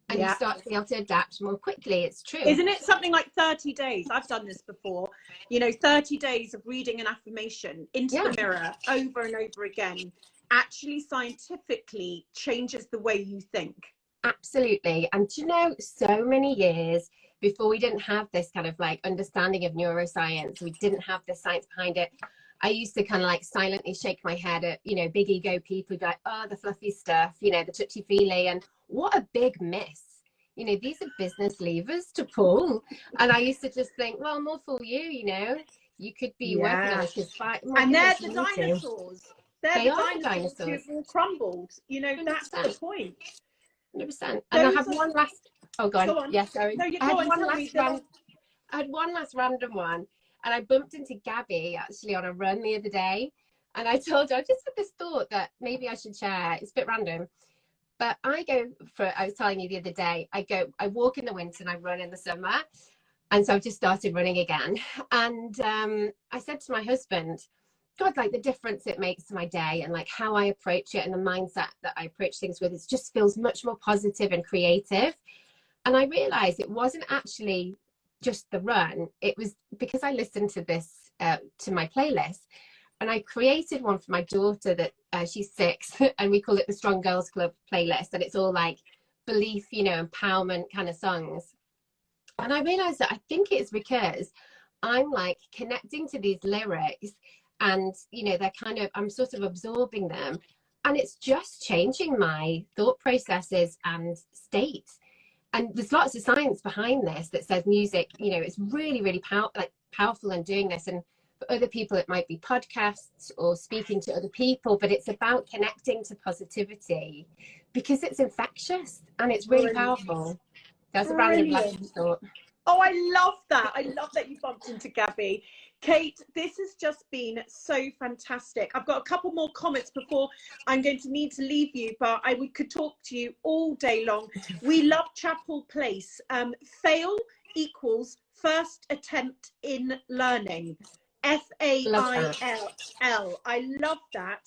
and you start to be able to adapt more quickly. It's true. Isn't it something like 30 days? I've done this before, you know, 30 days of reading an affirmation into the mirror over and over again. actually scientifically changes the way you think. Absolutely. And do you know, so many years before we didn't have this kind of like understanding of neuroscience, we didn't have the science behind it. I used to kind of like silently shake my head at, you know, big ego people, be like, oh, the fluffy stuff, you know, the touchy-feely, and what a big miss. You know, these are business levers to pull. And I used to just think, well, more for you, you know, you could be working on this. And they're the dinosaurs. They are the dinosaurs who've all crumbled. You know, 100%. that's the point. 100%. And I have one last. Oh, go on. Go on. Yeah, sorry. No, you go on. I had one last random one, and I bumped into Gabby actually on a run the other day, and I told her I just had this thought that maybe I should share. It's a bit random, but I was telling you the other day, I walk in the winter and I run in the summer, and so I've just started running again. And I said to my husband, God, like the difference it makes to my day and like how I approach it and the mindset that I approach things with, it just feels much more positive and creative. And I realized it wasn't actually just the run. It was because I listened to this, to my playlist, and I created one for my daughter that she's 6 and we call it the Strong Girls Club playlist. And it's all like belief, you know, empowerment kind of songs. And I realized that I think it's because I'm like connecting to these lyrics, and you know, they're kind of, I'm sort of absorbing them, and it's just changing my thought processes and state. And there's lots of science behind this that says music, you know, it's really powerful in doing this. And for other people it might be podcasts or speaking to other people, but it's about connecting to positivity because it's infectious and it's really powerful. That's a random lesson thought. Oh, I love that. I love that you bumped into Gabby. Kate, this has just been so fantastic. I've got a couple more comments before I'm going to need to leave you, but we could talk to you all day long. We love Chapel Place. Fail equals first attempt in learning. FAIL. I love that.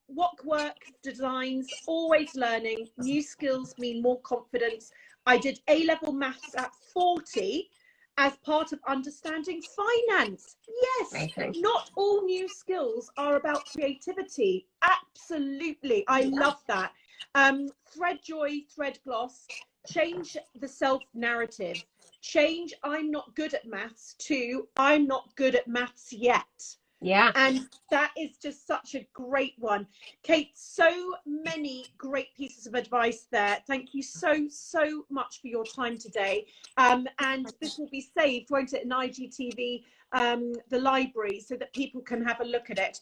What work designs, always learning. New skills mean more confidence. I did A-level maths at 40 as part of understanding finance. Yes, not all new skills are about creativity. Absolutely, I love that. Thread joy, thread gloss, change the self-narrative. Change I'm not good at maths to I'm not good at maths yet. Yeah. And that is just such a great one. Kate, so many great pieces of advice there. Thank you so much for your time today. And this will be saved, won't it, in IGTV, the library, so that people can have a look at it.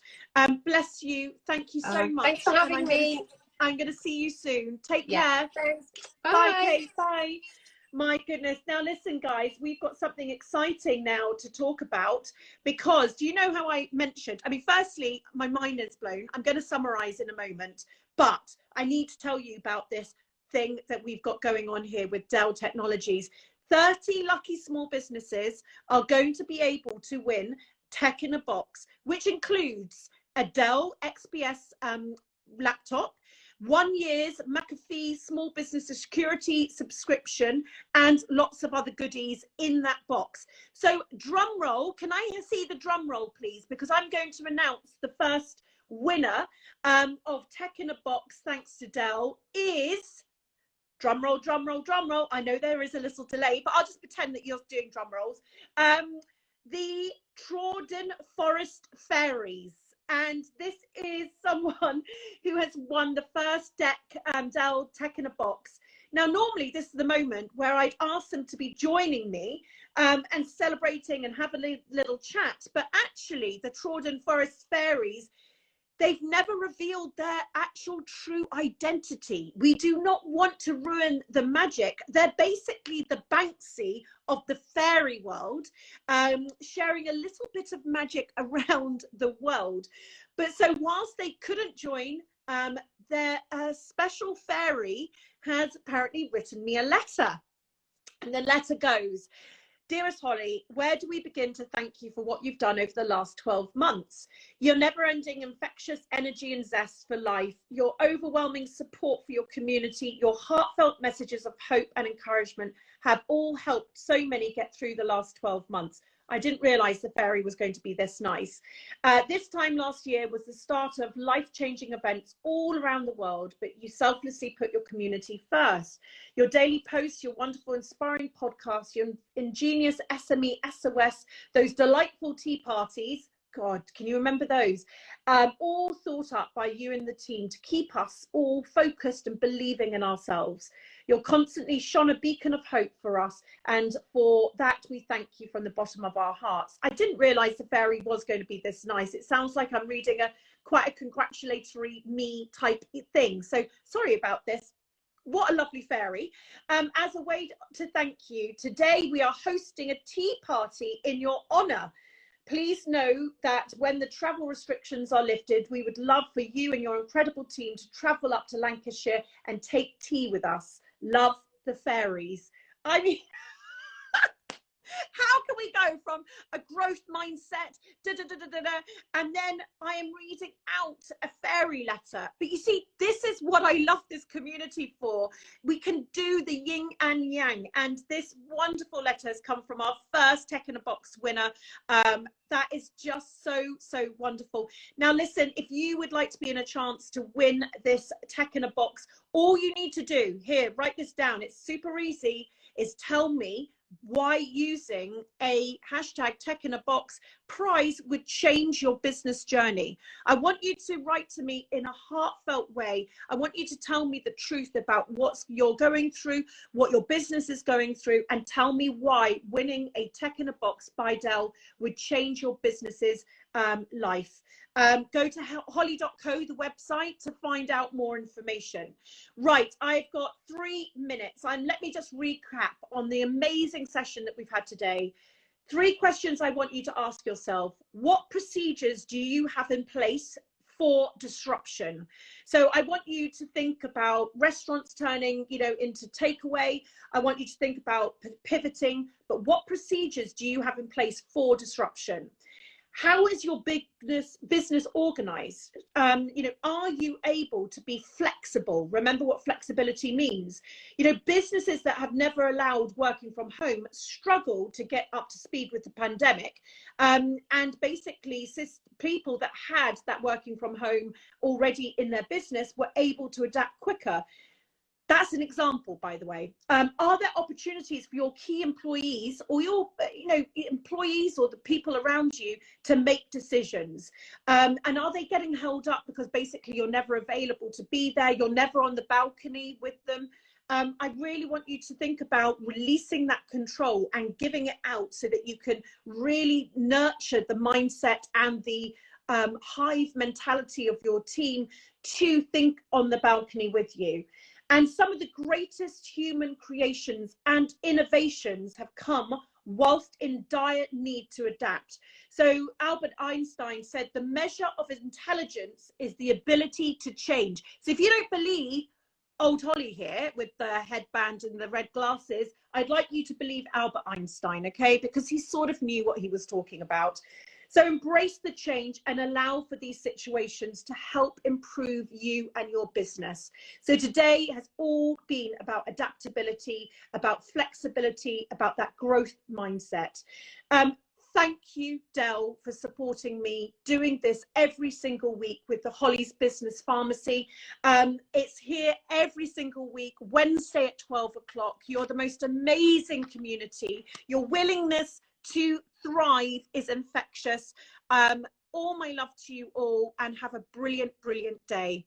Bless you. Thank you so much. Thanks for having me. I'm going to see you soon. Take care. Thanks. Bye. Bye, Kate. Bye. My goodness. Now listen, guys, we've got something exciting now to talk about, because do you know how I mentioned, I mean, firstly, my mind is blown. I'm going to summarize in a moment, but I need to tell you about this thing that we've got going on here with Dell Technologies. 30 lucky small businesses are going to be able to win Tech in a Box, which includes a Dell XPS laptop, 1 year's McAfee small business security subscription, and lots of other goodies in that box. So drum roll, can I see the drum roll please, because I'm going to announce the first winner of Tech in a Box thanks to Dell is, drum roll, drum roll, drum roll. I know there is a little delay, but I'll just pretend that you're doing drum rolls. The Trawden Forest Fairies. And this is someone who has won the first Dell Tech in a Box. Now, normally this is the moment where I'd ask them to be joining me and celebrating and have a little chat. But actually, the Trawden Forest Fairies, they've never revealed their actual true identity. We do not want to ruin the magic. They're basically the Banksy of the fairy world, sharing a little bit of magic around the world. But so whilst they couldn't join, their special fairy has apparently written me a letter. And the letter goes, "Dearest Holly, where do we begin to thank you for what you've done over the last 12 months? Your never-ending infectious energy and zest for life, your overwhelming support for your community, your heartfelt messages of hope and encouragement have all helped so many get through the last 12 months. I didn't realize the fairy was going to be this nice. This time last year was the start of life-changing events all around the world, but you selflessly put your community first. Your daily posts, your wonderful, inspiring podcasts, your ingenious SME SOS, those delightful tea parties. God, can you remember those? All thought up by you and the team to keep us all focused and believing in ourselves. You're constantly shone a beacon of hope for us, and for that we thank you from the bottom of our hearts. I didn't realise the fairy was going to be this nice. It sounds like I'm reading quite a congratulatory me type thing. So sorry about this. What a lovely fairy. As a way to thank you, today we are hosting a tea party in your honour. Please know that when the travel restrictions are lifted, we would love for you and your incredible team to travel up to Lancashire and take tea with us. Love, the fairies. I mean, how can we go from a growth mindset, and then I am reading out a fairy letter? But you see, this is what I love this community for. We can do the yin and yang, and this wonderful letter has come from our first Tech in a Box winner. That is just so wonderful. Now listen, if you would like to be in a chance to win this Tech in a Box, all you need to do, here, write this down, it's super easy, is tell me why using a hashtag Tech in a Box prize would change your business journey. I want you to write to me in a heartfelt way. I want you to tell me the truth about what you're going through, what your business is going through, and tell me why winning a Tech in a Box by Dell would change your business's life. Go to holly&co, the website, to find out more information. Right, I've got 3 minutes, and let me just recap on the amazing session that we've had today. 3 questions I want you to ask yourself. What procedures do you have in place for disruption? So I want you to think about restaurants turning, into takeaway. I want you to think about pivoting, but what procedures do you have in place for disruption? How is your business organized? Are you able to be flexible? Remember what flexibility means. Businesses that have never allowed working from home struggle to get up to speed with the pandemic. And basically, people that had that working from home already in their business were able to adapt quicker. That's an example, by the way. Are there opportunities for your key employees or your employees or the people around you to make decisions? And are they getting held up because basically you're never available to be there? You're never on the balcony with them? I really want you to think about releasing that control and giving it out so that you can really nurture the mindset and the hive mentality of your team to think on the balcony with you. And some of the greatest human creations and innovations have come whilst in dire need to adapt. So Albert Einstein said the measure of intelligence is the ability to change. So if you don't believe old Holly here with the headband and the red glasses, I'd like you to believe Albert Einstein, okay? Because he sort of knew what he was talking about. So embrace the change and allow for these situations to help improve you and your business. So today has all been about adaptability, about flexibility, about that growth mindset. Thank you, Dell, for supporting me doing this every single week with the Holly's Business Pharmacy. It's here every single week, Wednesday at 12 o'clock. You're the most amazing community. Your willingness to thrive is infectious. All my love to you all, and have a brilliant day.